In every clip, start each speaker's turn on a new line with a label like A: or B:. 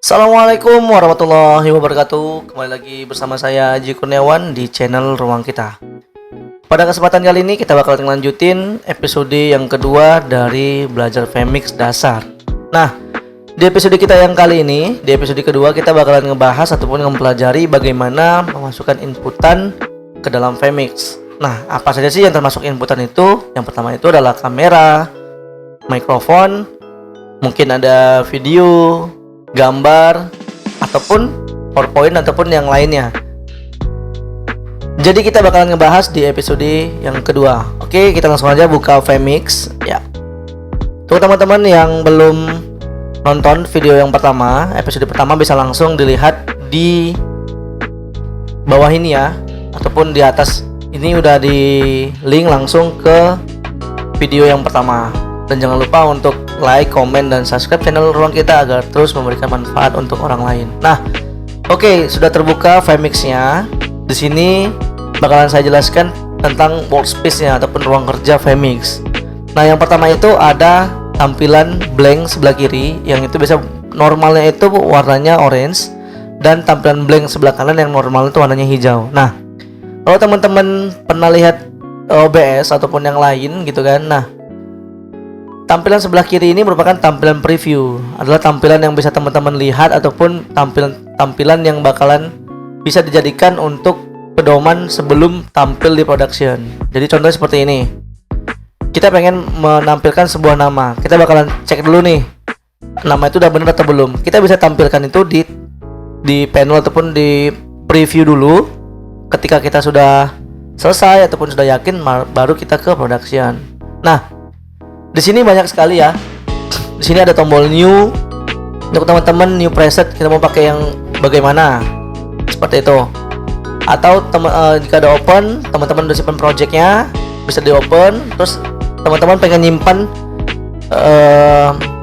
A: Assalamualaikum warahmatullahi wabarakatuh. Kembali lagi bersama saya Haji Kurniawan di channel Ruang Kita. Pada kesempatan kali ini kita bakal lanjutin episode yang kedua dari belajar Vmix dasar. Nah, di episode kita yang kali ini, di episode kedua kita bakalan ngebahas ataupun mempelajari bagaimana memasukkan inputan ke dalam Vmix. Nah, apa saja sih yang termasuk inputan itu? Yang pertama itu adalah kamera, mikrofon, mungkin ada video, gambar, ataupun PowerPoint ataupun yang lainnya. Jadi kita bakalan ngebahas di episode yang kedua. Oke, kita langsung aja buka Vmix ya. Untuk teman-teman yang belum nonton video yang pertama, episode pertama bisa langsung dilihat di bawah ini ya, ataupun di atas ini udah di link langsung ke video yang pertama. Dan jangan lupa untuk like, komen, dan subscribe channel Ruang Kita agar terus memberikan manfaat untuk orang lain. Nah, oke, sudah terbuka Vmix-nya. Di sini bakalan saya jelaskan tentang workspace-nya ataupun ruang kerja Vmix. Nah, yang pertama itu ada tampilan blank sebelah kiri, yang itu biasa normalnya itu warnanya orange, dan tampilan blank sebelah kanan yang normal itu warnanya hijau. Nah, kalau teman-teman pernah lihat OBS ataupun yang lain gitu kan, nah tampilan sebelah kiri ini merupakan tampilan preview, adalah tampilan yang bisa teman-teman lihat ataupun tampilan yang bakalan bisa dijadikan untuk pedoman sebelum tampil di production. Jadi contohnya seperti ini. Kita pengen menampilkan sebuah nama. Kita bakalan cek dulu nih, nama itu udah bener atau belum. Kita bisa tampilkan itu di panel ataupun di preview dulu. Ketika kita sudah selesai ataupun sudah yakin, baru kita ke production. Nah, di sini banyak sekali ya. Di sini ada tombol new. Untuk teman-teman new preset kita mau pakai yang bagaimana? Seperti itu. Atau jika ada open, teman-teman udah simpan projectnya, bisa di open. Terus teman-teman pengen nyimpan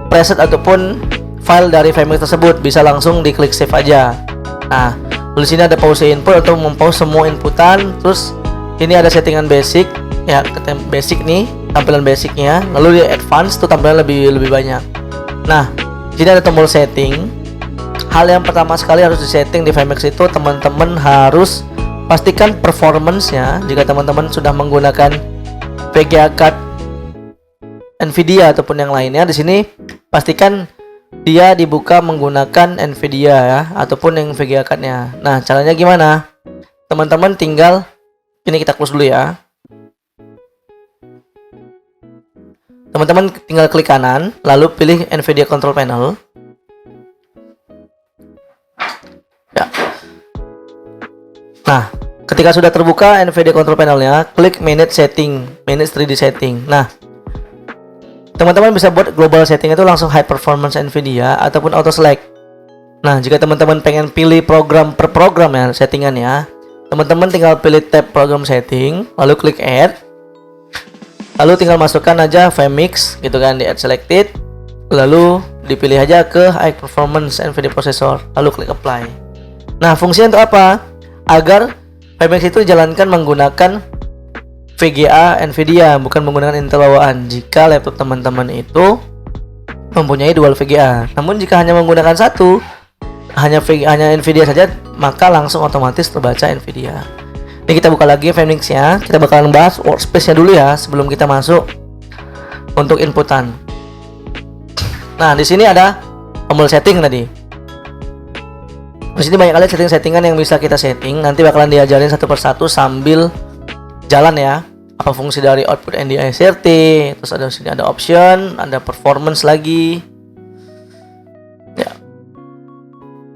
A: preset ataupun file dari Vmix tersebut, bisa langsung diklik save aja. Nah, di sini ada pause input untuk mempause semua inputan. Terus ini ada settingan basic ya, basic nih, tampilan basicnya. Lalu di advance tuh tampilan lebih banyak. Nah, di sini ada tombol setting. Hal yang pertama sekali harus disetting di Vmix itu, teman-teman harus pastikan performance-nya. Jika teman-teman sudah menggunakan VGA card Nvidia ataupun yang lainnya, di sini pastikan dia dibuka menggunakan Nvidia ya, ataupun yang VGA card-nya. Nah, caranya gimana? Teman-teman tinggal ini, kita close dulu ya. Teman-teman tinggal klik kanan, lalu pilih Nvidia Control Panel. Ya. Nah, ketika sudah terbuka Nvidia Control Panelnya, klik Manage Setting, Manage 3D Setting. Nah, teman-teman bisa buat global setting itu langsung High Performance Nvidia ataupun Auto Select. Nah, jika teman-teman pengen pilih program per program ya, settingannya, teman-teman tinggal pilih tab Program Setting, lalu klik Add. Lalu tinggal masukkan aja Vmix gitu kan, di add selected. Lalu dipilih aja ke High Performance Nvidia Processor, lalu klik apply. Nah, fungsinya untuk apa? Agar Vmix itu dijalankan menggunakan VGA Nvidia, bukan menggunakan Intel bawaan. Jika laptop teman-teman itu mempunyai dual VGA. Namun jika hanya menggunakan satu, hanya Nvidia saja, maka langsung otomatis terbaca Nvidia. Ini kita buka lagi Vmix-nya. Kita bakalan bahas workspace-nya dulu ya sebelum kita masuk untuk inputan. Nah, di sini ada tombol setting tadi. Di sini banyak kali settingan yang bisa kita setting. Nanti bakalan diajarin satu persatu sambil jalan ya. Apa fungsi dari output NDICRT, terus ada sini ada option, ada performance lagi. Ya.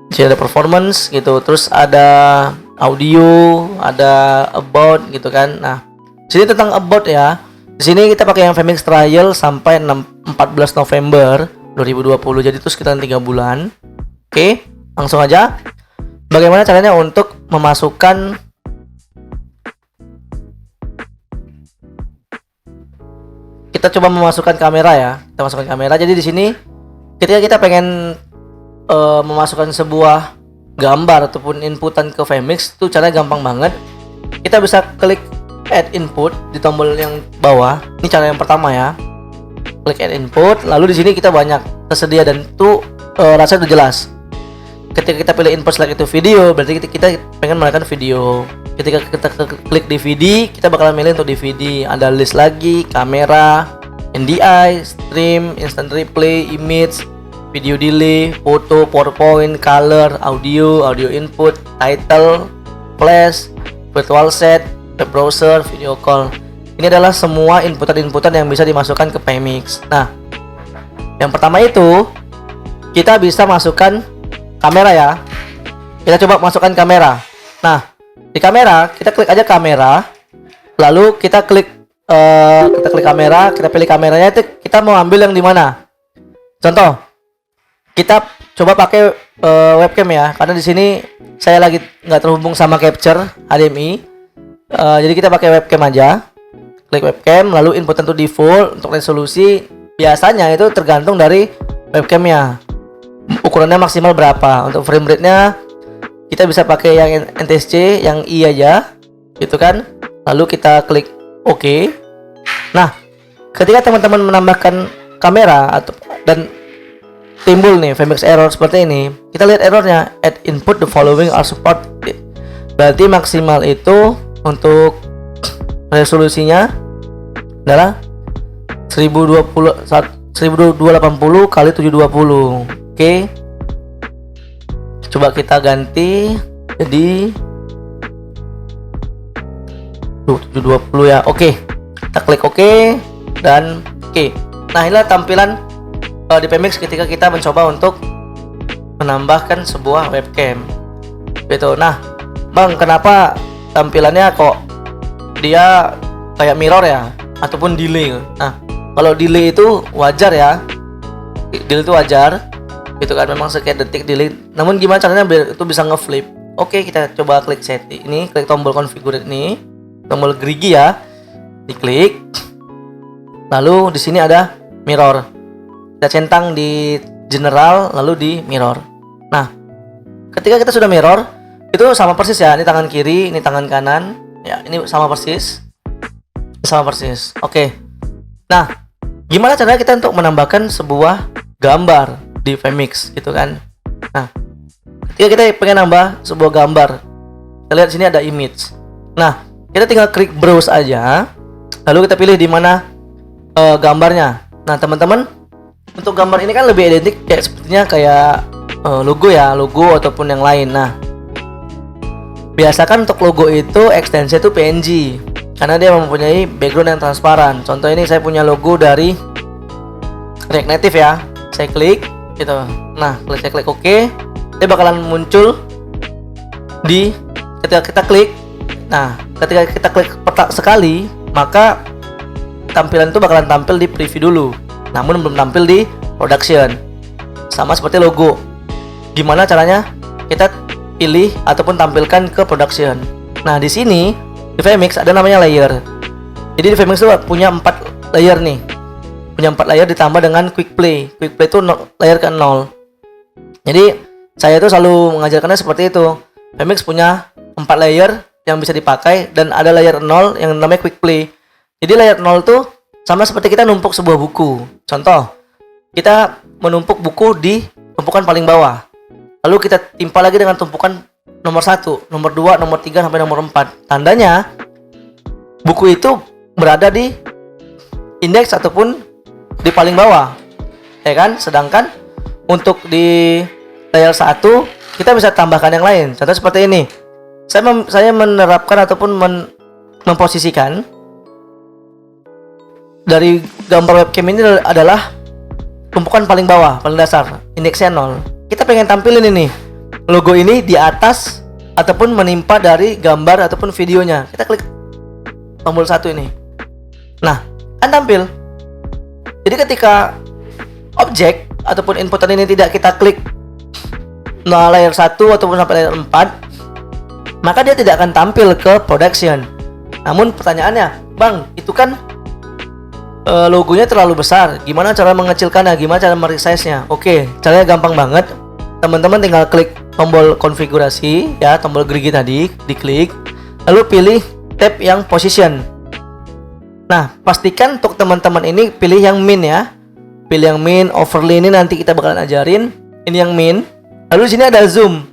A: Di sini ada performance gitu, terus ada audio, ada about gitu kan. Nah, sini tentang about ya. Di sini kita pakai yang Vmix trial sampai 14 November 2020. Jadi itu sekitar 3 bulan. Oke, langsung aja. Bagaimana caranya untuk memasukkan kita coba memasukkan kamera ya. Kita masukkan kamera. Jadi di sini ketika kita pengen memasukkan sebuah gambar ataupun inputan ke Vmix, itu caranya gampang banget. Kita bisa klik add input di tombol yang bawah. Ini cara yang pertama ya. Klik add input, lalu di sini kita banyak tersedia dan itu rasanya udah jelas. ketika kita pilih input select itu video, berarti kita pengen menekan video. Ketika kita klik DVD, kita bakalan milih untuk DVD. Ada list lagi, kamera, NDI, stream, instant replay, image, video delay, foto, PowerPoint, color, audio input, title, flash, virtual set, web browser, video call. Ini adalah semua inputan yang bisa dimasukkan ke Pmix. Nah, yang pertama itu kita bisa masukkan kamera ya. Kita coba masukkan kamera. Nah, di kamera kita klik aja kamera, lalu kita klik kamera, kita pilih kameranya itu kita mau ambil yang di mana. Contoh, kita coba pakai webcam ya, karena di sini saya lagi nggak terhubung sama capture HDMI. Jadi kita pakai webcam aja. Klik webcam, lalu input tentu default. Untuk resolusi biasanya itu tergantung dari webcamnya, ukurannya maksimal berapa. Untuk frame rate-nya kita bisa pakai yang NTSC, yang I aja gitu kan. Lalu kita klik OK. Nah, ketika teman-teman menambahkan kamera dan timbul nih Vmix error seperti ini, kita lihat errornya, add input the following are supported. Berarti maksimal itu untuk resolusinya adalah 1280 kali 720. Oke. Coba kita ganti jadi 720 ya. Oke. Kita klik OK dan oke. Nah, inilah tampilan di Pmix ketika kita mencoba untuk menambahkan sebuah webcam. Gitu. Nah, Bang, kenapa tampilannya kok dia kayak mirror ya ataupun delay? Nah, kalau delay itu wajar ya. Delay itu wajar. Gitu kan, memang sekian detik delay. Namun gimana caranya biar itu bisa ngeflip? Oke, kita coba klik setting. Ini klik tombol configure ini, tombol gerigi ya. Diklik. Lalu di sini ada mirror. Kita centang di general lalu di mirror. Nah, ketika kita sudah mirror, itu sama persis ya. Ini tangan kiri, ini tangan kanan. Ya, ini sama persis. Sama persis. Oke. Nah, gimana caranya kita untuk menambahkan sebuah gambar di Vmix gitu kan? Nah, ketika kita pengen nambah sebuah gambar, kita lihat sini ada image. Nah, kita tinggal klik browse aja, lalu kita pilih di mana gambarnya. Nah, teman-teman, untuk gambar ini kan lebih identik kayak sepertinya kayak logo ya, logo ataupun yang lain. Nah, biasakan untuk logo itu ekstensi itu PNG karena dia mempunyai background yang transparan. Contoh ini saya punya logo dari React Native ya. Saya klik gitu. Nah, saya klik OK, dia bakalan muncul di ketika kita klik. Nah, ketika kita klik sekali, maka tampilan itu bakalan tampil di preview dulu, namun belum tampil di production. Sama seperti logo. Gimana caranya kita pilih ataupun tampilkan ke production? Nah, di sini di Vmix ada namanya layer. Jadi di Vmix itu punya 4 layer nih. Punya 4 layer ditambah dengan quick play. Quick play itu layer ke-0. Jadi saya itu selalu mengajarkannya seperti itu. Vmix punya 4 layer yang bisa dipakai dan ada layer 0 yang namanya quick play. Jadi layer 0 tuh sama seperti kita numpuk sebuah buku. Contoh, kita menumpuk buku di tumpukan paling bawah. Lalu kita timpa lagi dengan tumpukan nomor 1, nomor 2, nomor 3 sampai nomor 4. Tandanya buku itu berada di indeks ataupun di paling bawah, ya kan? Sedangkan untuk di layer 1 kita bisa tambahkan yang lain. Contoh seperti ini. Saya menerapkan ataupun memposisikan dari gambar webcam ini adalah tumpukan paling bawah, paling dasar, indeksnya 0. Kita pengen tampilin ini logo ini di atas ataupun menimpa dari gambar ataupun videonya. Kita klik tombol 1 ini. Nah, kan tampil. Jadi ketika objek ataupun inputan ini tidak kita klik layer 1 ataupun sampai layer 4, maka dia tidak akan tampil ke production. Namun pertanyaannya, Bang, itu kan logonya terlalu besar. Gimana cara mengecilkannya? Gimana cara meresize-nya? Oke, caranya gampang banget. Teman-teman tinggal klik tombol konfigurasi ya, tombol gerigi tadi, diklik, lalu pilih tab yang position. Nah, pastikan untuk teman-teman ini pilih yang min ya. Pilih yang min, overlay ini nanti kita bakalan ajarin. Ini yang min. Lalu di sini ada zoom.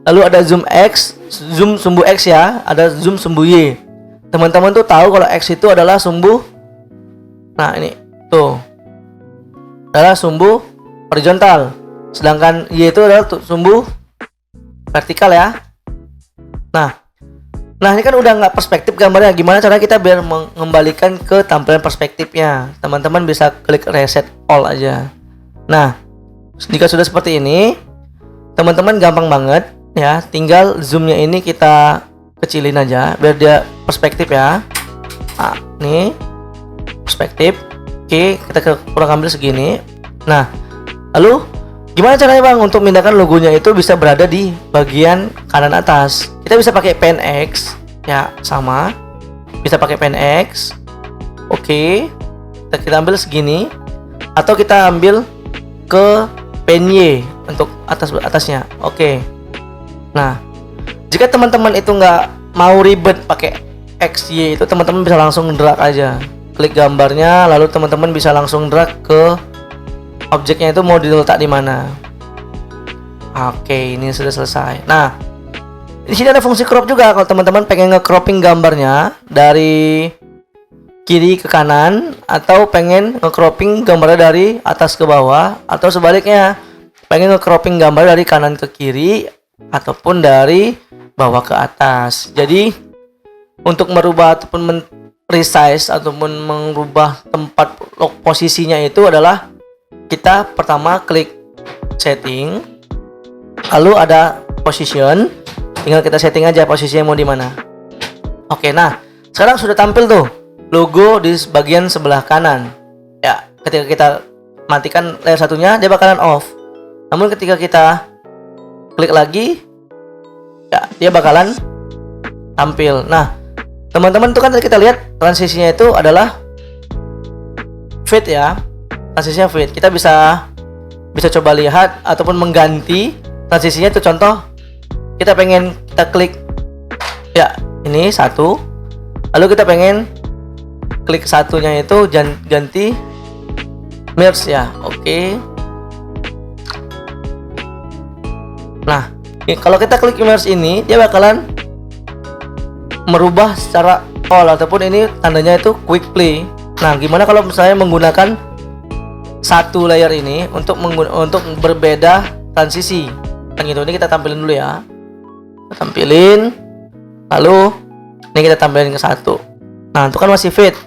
A: Lalu ada zoom X, zoom sumbu X ya, ada zoom sumbu Y. Teman-teman tuh tahu kalau X itu adalah sumbu. Nah, ini tuh adalah sumbu horizontal, sedangkan Y itu adalah sumbu vertikal ya. Nah ini kan udah nggak perspektif gambarnya. Gimana cara kita biar mengembalikan ke tampilan perspektifnya? Teman-teman bisa klik reset all aja. Nah, jika sudah seperti ini, teman-teman gampang banget ya. Tinggal zoomnya ini kita kecilin aja biar dia perspektif ya. Nah, nih perspektif. Oke, kita kurang ambil segini. Nah, lalu gimana caranya bang untuk memindahkan logonya itu bisa berada di bagian kanan atas? Kita bisa pakai pen X ya, sama bisa pakai pen X. Oke, kita ambil segini, atau kita ambil ke pen Y untuk atasnya. Oke. Nah, jika teman-teman itu nggak mau ribet pakai X Y itu, teman-teman bisa langsung drag aja, klik gambarnya, lalu teman-teman bisa langsung drag ke objeknya itu mau diletak di mana. Oke, ini sudah selesai. Nah, di sini ada fungsi crop juga. Kalau teman-teman pengen nge-cropping gambarnya dari kiri ke kanan, atau pengen nge-cropping gambarnya dari atas ke bawah, atau sebaliknya pengen nge-cropping gambar dari kanan ke kiri ataupun dari bawah ke atas. Jadi untuk merubah ataupun resize ataupun merubah tempat posisinya itu adalah kita pertama klik setting, lalu ada position, tinggal kita setting aja posisinya mau di mana. Oke, nah sekarang sudah tampil tuh logo di bagian sebelah kanan ya. Ketika kita matikan layer satunya, dia bakalan off. Namun ketika kita klik lagi ya, dia bakalan tampil. Nah teman-teman tuh kan tadi kita lihat transisinya itu adalah fade ya, transisinya fade. Kita bisa coba lihat ataupun mengganti transisinya itu. Contoh, kita pengen kita klik ya ini satu, lalu kita pengen klik satunya itu ganti merge ya. Oke. Nah, kalau kita klik merge ini, dia bakalan merubah secara all, ataupun ini tandanya itu quick play. Nah, gimana kalau misalnya menggunakan satu layer ini untuk berbeda transisi? Yang itu ini kita tampilin dulu ya. Kita tampilin, lalu ini kita tampilin ke satu. Nah, itu kan masih fade.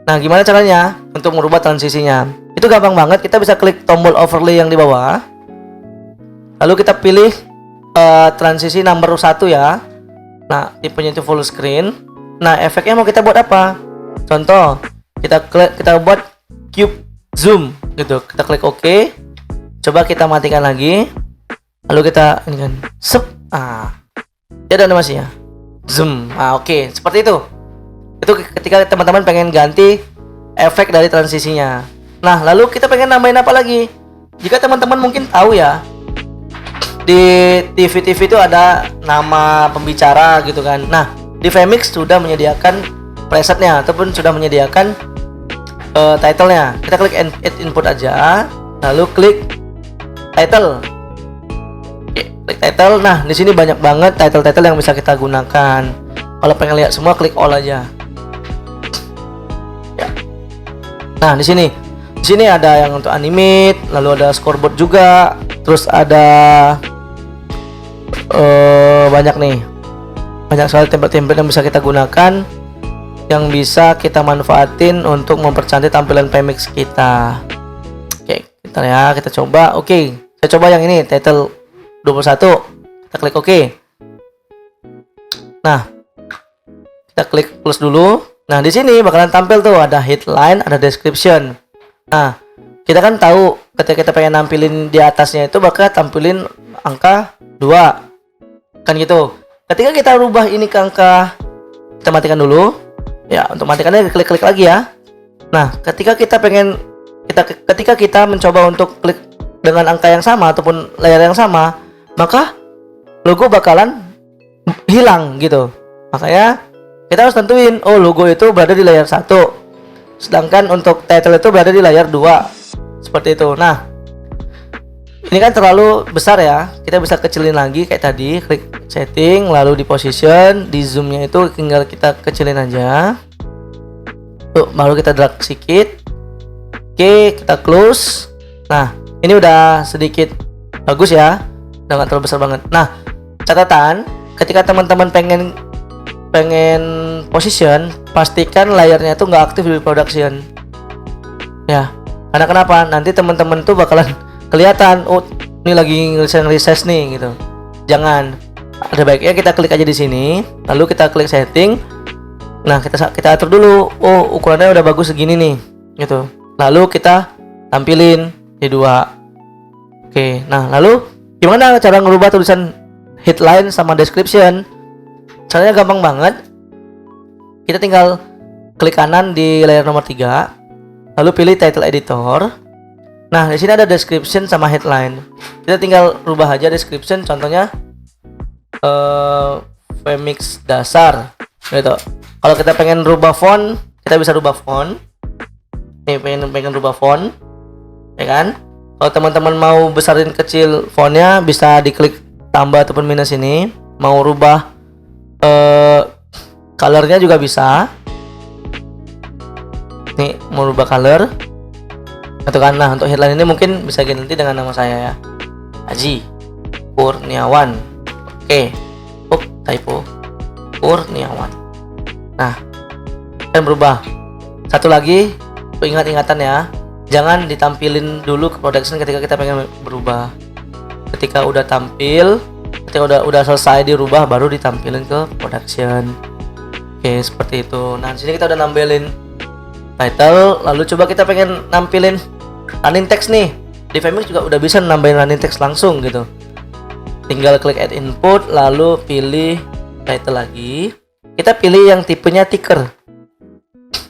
A: Nah, gimana caranya untuk merubah transisinya? Itu gampang banget. Kita bisa klik tombol overlay yang di bawah, lalu kita pilih transisi nomor 1 ya. Nah, tipenya itu full screen. Nah, efeknya mau kita buat apa? Contoh, kita buat cube zoom gitu. Kita klik OK. Coba kita matikan lagi. Lalu kita ini kan dia ada animasinya zoom. Oke, seperti itu. Itu ketika teman-teman pengen ganti efek dari transisinya. Nah, lalu kita pengen nambahin apa lagi? Jika teman-teman mungkin tahu ya, di TV itu ada nama pembicara gitu kan. Nah, di Vmix sudah menyediakan presetnya ataupun sudah menyediakan title-nya. Kita klik add input aja, lalu klik title. Oke, klik title. Nah, di sini banyak banget title-title yang bisa kita gunakan. Kalau pengen lihat semua, klik all aja. Ya. Nah, di sini ada yang untuk animate, lalu ada scoreboard juga, terus ada banyak sekali template-template yang bisa kita gunakan, yang bisa kita manfaatin untuk mempercantik tampilan Vmix kita. Oke, kita coba. Oke, saya coba yang ini title 21. Kita klik OK. Nah, kita klik plus dulu. Nah, di sini bakalan tampil tuh ada headline, ada description. Nah, kita kan tahu ketika kita pengen nampilin di atasnya itu bakal tampilin angka 2 kan gitu. Ketika kita rubah ini ke angka, kita matikan dulu ya. Untuk matikannya klik lagi ya. Nah, ketika kita mencoba untuk klik dengan angka yang sama ataupun layar yang sama, maka logo bakalan hilang gitu. Makanya kita harus tentuin, oh logo itu berada di layar 1, sedangkan untuk title itu berada di layar 2. Seperti itu. Nah, Ini kan terlalu besar ya, kita bisa kecilin lagi kayak tadi, klik setting, lalu di position, di zoomnya itu tinggal kita kecilin aja. Tuh, baru kita drag sedikit. Oke, kita close. Nah, ini udah sedikit bagus ya, udah nggak terlalu besar banget. Nah, catatan, ketika teman-teman pengen position, pastikan layarnya itu nggak aktif di production. Ya, karena kenapa? Nanti teman-teman tuh bakalan kelihatan, oh ini lagi nge-resize nih gitu. Jangan, ada baiknya kita klik aja di sini, lalu kita klik setting. Nah, kita atur dulu, oh ukurannya udah bagus segini nih gitu. Lalu kita tampilin di 2. Oke, nah lalu gimana cara ngerubah tulisan headline sama description? Caranya gampang banget. Kita tinggal klik kanan di layar nomor 3, lalu pilih title editor. Nah, di sini ada description sama headline. Kita tinggal rubah aja description, contohnya Vmix dasar gitu. Kalau kita pengen rubah font, kita bisa rubah font. Nih, pengen rubah font, ya kan? Kalau teman-teman mau besarin kecil fontnya, bisa diklik tambah ataupun minus ini. Mau rubah colornya juga bisa. Nih, mau rubah color atau kan. Nah, untuk headline ini mungkin bisa ganti dengan nama saya ya, Haji Kurniawan. Oke, typo, Kurniawan. Nah, dan berubah. Satu lagi, ingat-ingatan ya, jangan ditampilin dulu ke production ketika kita pengen berubah. Ketika udah tampil, ketika udah selesai dirubah, baru ditampilin ke production. Oke, seperti itu. Nah, di sini kita udah nampilin title, lalu coba kita pengen nampilin running text nih. Di Vmix juga udah bisa nambahin running text langsung gitu. Tinggal klik add input, lalu pilih title lagi. Kita pilih yang tipenya ticker.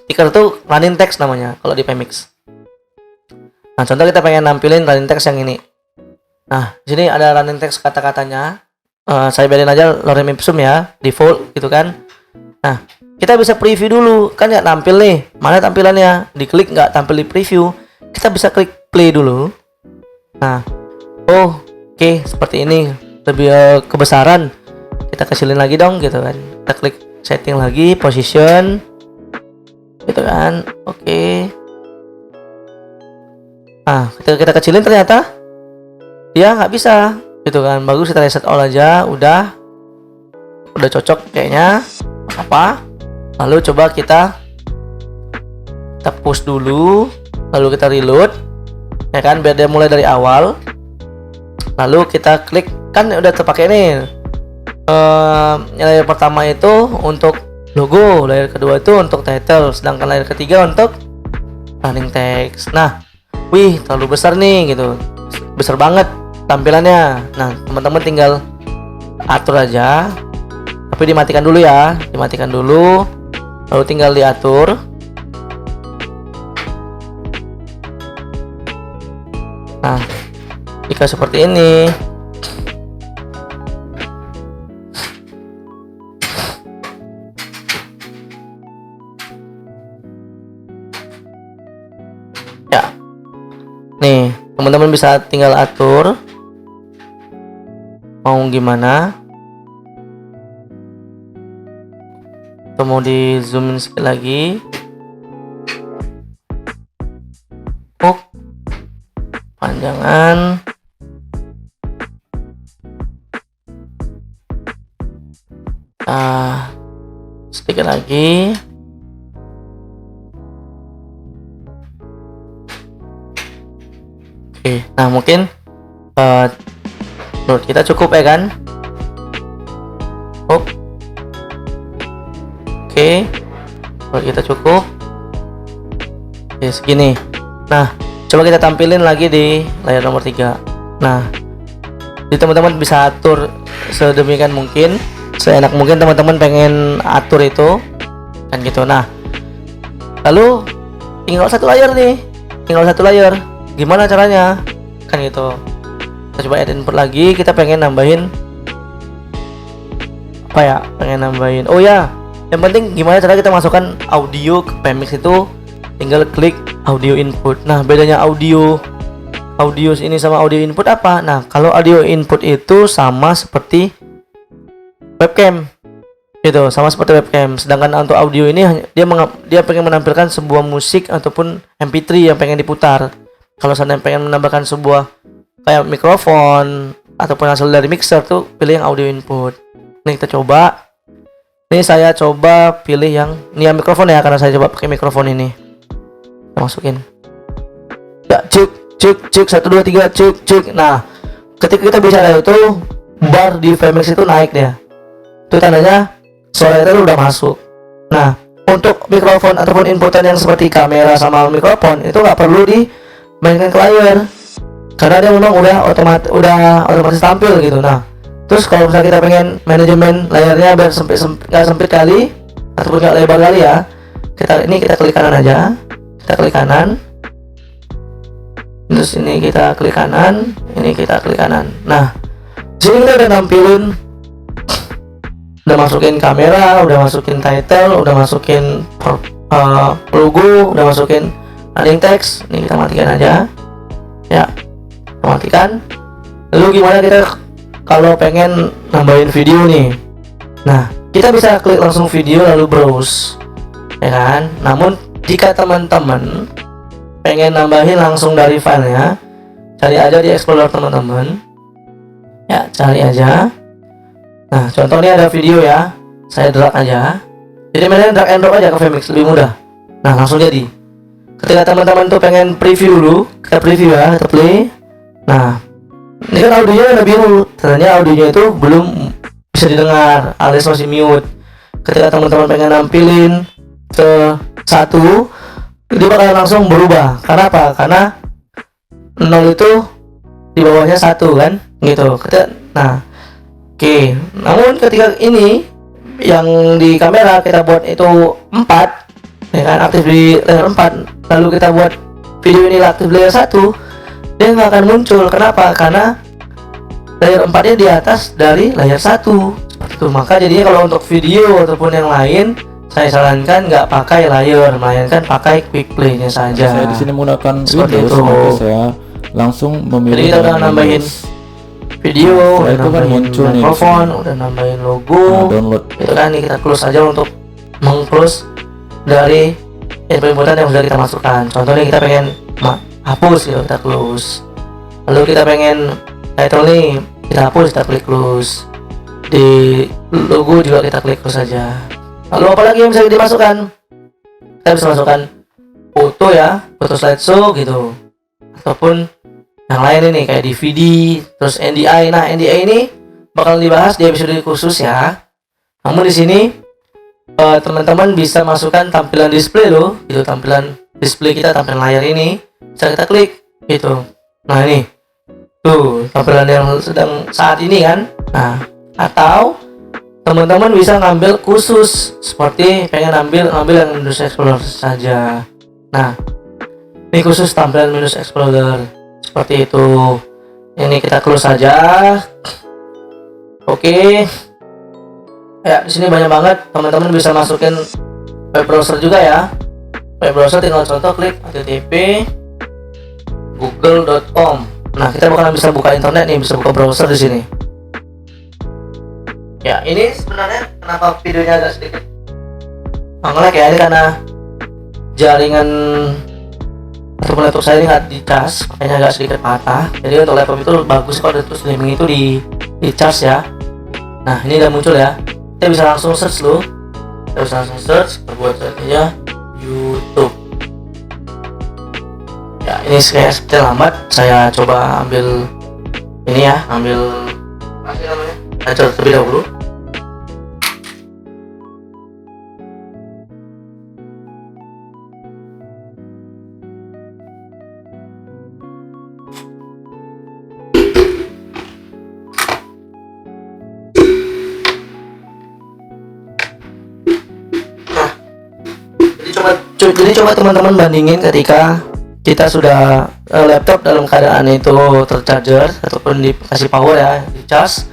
A: Ticker itu running text namanya kalau di Vmix. Nah, contoh kita pengen nampilin running text yang ini. Nah, di sini ada running text kata-katanya. Saya biarin aja lorem ipsum ya, default gitu kan. Nah, kita bisa preview dulu, kan nggak nampil nih. Mana tampilannya? Diklik nggak tampil di preview. Kita bisa klik play dulu. Nah, oke, seperti ini. Lebih kebesaran. Kita kecilin lagi dong gitu kan. Kita klik setting lagi, position, gitu kan. Oke. Nah, ketika kita kecilin ternyata dia nggak bisa, gitu kan. Bagus, kita reset all aja, udah cocok kayaknya. Apa? Lalu coba kita push dulu, lalu kita reload, ya kan, biar dia mulai dari awal. Lalu kita klik, kan udah terpakai nih. Layar pertama itu untuk logo, layar kedua itu untuk title, sedangkan layar ketiga untuk running text. Nah, wih, terlalu besar nih gitu, besar banget tampilannya. Nah, teman-teman tinggal atur aja, tapi dimatikan dulu ya, dimatikan dulu, lalu tinggal diatur. Nah, jika seperti ini, ya, nih teman-teman bisa tinggal atur mau gimana. Atau mau di zoom in sekali lagi. Panjangan. Sedikit lagi. Oke, nah mungkin menurut kita cukup ya kan. Oke, menurut kita cukup. Oke, segini. Nah, coba kita tampilin lagi di layar nomor 3. Nah, jadi teman-teman bisa atur sedemikian mungkin, seenak mungkin teman-teman pengen atur itu kan gitu. Nah, lalu tinggal satu layar nih, gimana caranya kan gitu. Kita coba add input lagi, kita pengen nambahin apa ya, oh ya, yang penting gimana cara kita masukkan audio ke Vmix itu, tinggal klik audio input. Nah, bedanya audio audio ini sama audio input apa? Nah, kalau audio input itu sama seperti webcam gitu, sama seperti webcam. Sedangkan untuk audio ini dia pengen menampilkan sebuah musik ataupun MP3 yang pengen diputar. Kalau seandainya pengen menambahkan sebuah kayak mikrofon ataupun hasil dari mixer tuh, pilih yang audio input. Ini kita coba. Ini saya coba pilih yang ini yang mikrofon ya, karena saya coba pakai mikrofon ini. Kita masukin. Ya, cek 1 2 3 cek. Nah, ketika kita bicara itu bar di Vmix itu naik dia. Itu tandanya suara itu udah masuk. Nah, untuk mikrofon ataupun inputan yang seperti kamera sama mikrofon itu nggak perlu dimainkan ke layar, karena dia memang udah otomatis tampil gitu. Nah, terus kalau misalnya kita pengen manajemen layarnya biar nggak sempit kali ataupun nggak lebar kali ya, kita klik kanan aja, kita klik kanan, terus ini kita klik kanan, ini kita klik kanan. Nah, sini kita udah nampilin, udah masukin kamera, udah masukin title, udah masukin logo, udah masukin running text. Ini kita matikan aja ya, kita matikan. Lalu gimana kita kalau pengen nambahin video nih? Nah, kita bisa klik langsung video lalu browse, ya kan? Namun jika teman-teman pengen nambahin langsung dari filenya, cari aja di Explorer teman-teman. Ya, cari aja. Nah, contohnya ada video ya, saya drag aja. Jadi mainnya drag and drop aja ke Vmix, lebih mudah. Nah, langsung jadi. Ketika teman-teman tuh pengen preview dulu, kita preview ya, kita play. Nah, ini kan audionya udah biru, ternyata audionya itu belum bisa didengar alias masih mute. Ketika teman-teman pengen nampilin ke 1, dia bakal langsung berubah. Karena apa? Karena 0 itu di bawahnya 1 kan, gitu. Nah, oke. Namun ketika ini yang di kamera kita buat itu 4, ya kan, aktif di layar 4, lalu kita buat video ini aktif di layar 1, dia nggak akan muncul. Kenapa? Karena layar 4 nya di atas dari layar 1. Seperti itu. Maka jadinya kalau untuk video ataupun yang lain, saya sarankan nggak pakai layar, melainkan pakai quick play nya saja.
B: Saya di sini menggunakan
A: seperti
B: Windows,
A: itu.
B: maka saya langsung memilih.
A: Jadi kita udah nambahin video,
B: udah
A: udah nambahin
B: muncul
A: mikrofon, udah nambahin logo.
B: Nah, download.
A: Itu kan nih, kita close aja untuk meng-close dari input-inputan yang sudah kita masukkan. Contohnya kita pengen hapus gitu, kita close. Lalu kita pengen title nih, kita hapus, kita klik close. Di logo juga kita klik close saja. Lalu apalagi yang bisa dimasukkan? Kita bisa masukkan foto ya, foto slideshow gitu, ataupun yang lain ini kayak DVD, terus NDI. Nah, NDI ini bakal dibahas di episode khusus ya. Namun di sini teman-teman bisa masukkan tampilan display loh, itu tampilan display kita, tampilan layar ini bisa kita klik gitu. Nah, ini tuh tampilan yang sedang saat ini kan. Nah, atau teman-teman bisa ngambil khusus seperti pengen ngambil yang Windows Explorer saja. Nah, ini khusus tampilan Windows Explorer seperti itu. Ini kita close saja. Oke. Ya, di sini banyak banget, teman-teman bisa masukin web browser juga ya. Web browser tinggal contoh klik http google.com. Nah, kita bakalan bisa buka internet nih, bisa buka browser di sini. Ya, ini sebenarnya kenapa videonya agak sedikit nge-lag ya, ini karena jaringan ataupun laptop saya ini nggak dicas, makanya agak sedikit patah. Jadi untuk laptop itu bagus kalau itu streaming itu di charge ya. Nah, ini udah muncul ya. Kita bisa langsung search loh. Kita bisa langsung search, buat saja YouTube. Ya, ini seperti lambat. Saya coba ambil ini ya, ambil apa namanya? Saya coba terlebih dahulu. Jadi coba teman-teman bandingin ketika kita sudah laptop dalam keadaan itu tercharger ataupun dikasih power ya, di charge,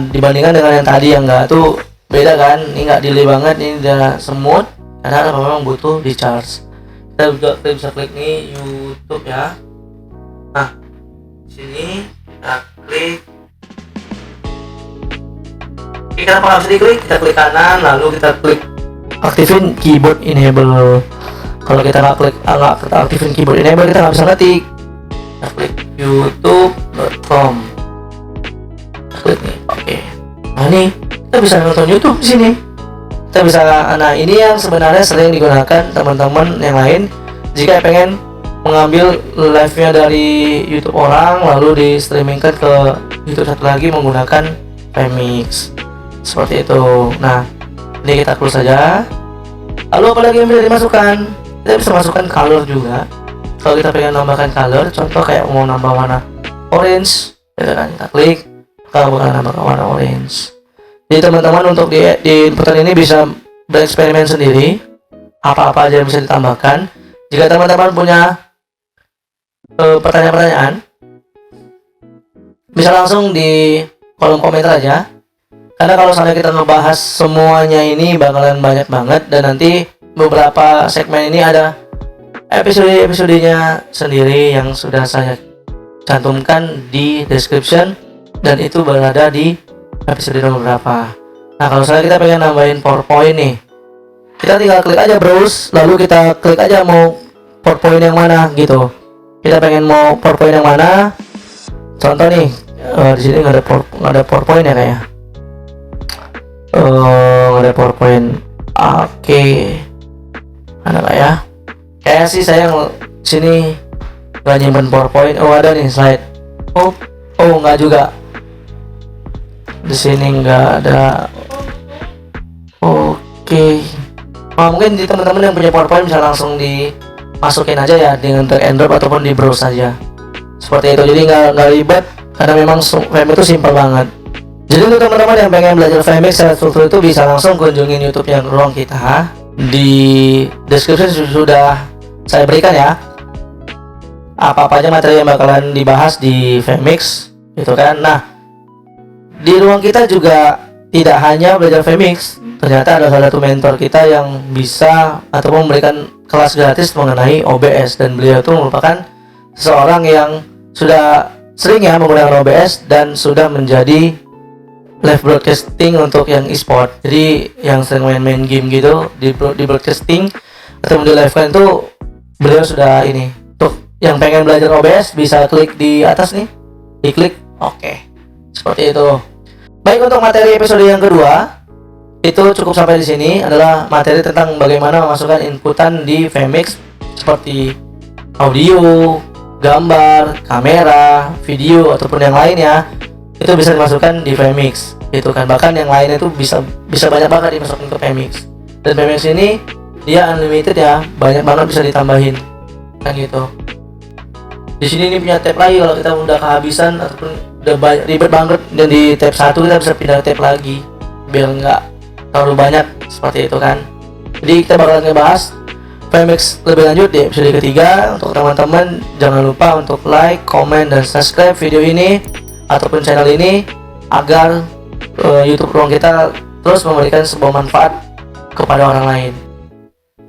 A: dibandingkan dengan yang tadi yang enggak, tuh beda kan. Ini enggak delay banget, ini udah smooth karena memang butuh di charge. Kita juga bisa klik nih YouTube ya. Nah, sini kita klik. Oke, kenapa nggak bisa diklik? Kita klik kanan, lalu kita klik aktifin keyboard enable. Kalau kita nggak kita aktifin keyboard enable, kita nggak bisa ngetik. Kita klik youtube.com. Klik nih, oke. Nah nih, kita bisa nonton YouTube di sini. Kita bisa, nah ini yang sebenarnya sering digunakan teman-teman yang lain jika pengen mengambil live-nya dari YouTube orang lalu di streamingkan ke YouTube satu lagi menggunakan Vmix seperti itu. Nah, ini kita close saja. Lalu apalagi yang bisa dimasukkan? Kita bisa masukkan color juga. Kalau kita pengen nambahkan color, contoh kayak mau nambah warna orange, gitu kan, kita klik, kalau bakal nambah warna orange. Jadi teman-teman untuk di inputan ini bisa bereksperimen sendiri apa-apa aja yang bisa ditambahkan. Jika teman-teman punya pertanyaan-pertanyaan, bisa langsung di kolom komentar aja. Karena kalau misalnya kita ngebahas semuanya ini bakalan banyak banget, dan nanti beberapa segmen ini ada episode-episodenya sendiri yang sudah saya cantumkan di description, dan itu berada di episode nomor berapa. Nah, kalau misalnya kita pengen nambahin PowerPoint nih, kita tinggal klik aja browse, lalu kita klik aja mau PowerPoint yang mana gitu. Kita pengen mau PowerPoint yang mana? Contoh nih, di sini nggak ada PowerPoint ya kayak. Nggak ada PowerPoint. Oke. Ada nggak ya? Kayak sih saya sini nggak nyimpen PowerPoint. Oh ada nih slide. Oh nggak juga. Di sini nggak ada. Oke. Mungkin di teman-teman yang punya PowerPoint bisa langsung dimasukin aja ya dengan drag and drop ataupun di browse saja. Seperti itu. Jadi nggak ribet karena memang Vmix itu simpel banget. Jadi untuk teman-teman yang pengen belajar Vmix secara struktur itu bisa langsung kunjungin YouTube-nya Ruang Kita. Di description sudah saya berikan ya. Apa-apa aja materi yang bakalan dibahas di Vmix, gitu kan. Nah, di Ruang Kita juga tidak hanya belajar Vmix, ternyata ada salah satu mentor kita yang bisa ataupun memberikan kelas gratis mengenai OBS, dan beliau itu merupakan seseorang yang sudah sering ya menggunakan OBS dan sudah menjadi live broadcasting untuk yang e-sport. Jadi yang sering main game gitu di broadcasting atau di live kan itu beliau sudah ini. Tuh, yang pengen belajar OBS bisa klik di atas nih, diklik, oke. Seperti itu. Baik, untuk materi episode yang kedua itu cukup sampai di sini, adalah materi tentang bagaimana memasukkan inputan di Vmix seperti audio, gambar, kamera, video ataupun yang lainnya. Itu bisa dimasukkan di Vmix, gitu kan. Bahkan yang lainnya itu bisa banyak banget dimasukin ke Vmix. Dan Vmix ini dia unlimited ya, banyak banget bisa ditambahin kan gitu. Di sini ini punya tab lagi kalau kita udah kehabisan ataupun udah banyak, ribet banget, dan di tab 1 kita bisa pindah tab lagi biar nggak terlalu banyak seperti itu kan. Jadi kita bakalan ngebahas Vmix lebih lanjut di episode ketiga. Untuk teman-teman jangan lupa untuk like, comment, dan subscribe video ini ataupun channel ini agar YouTube Ruang Kita terus memberikan sebuah manfaat kepada orang lain.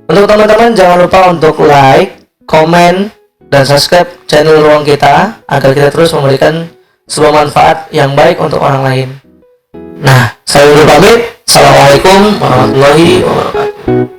A: Untuk teman-teman jangan lupa untuk like, comment, dan subscribe channel Ruang Kita agar kita terus memberikan sebuah manfaat yang baik untuk orang lain. Nah, saya dulu pamit. Assalamualaikum warahmatullahi wabarakatuh.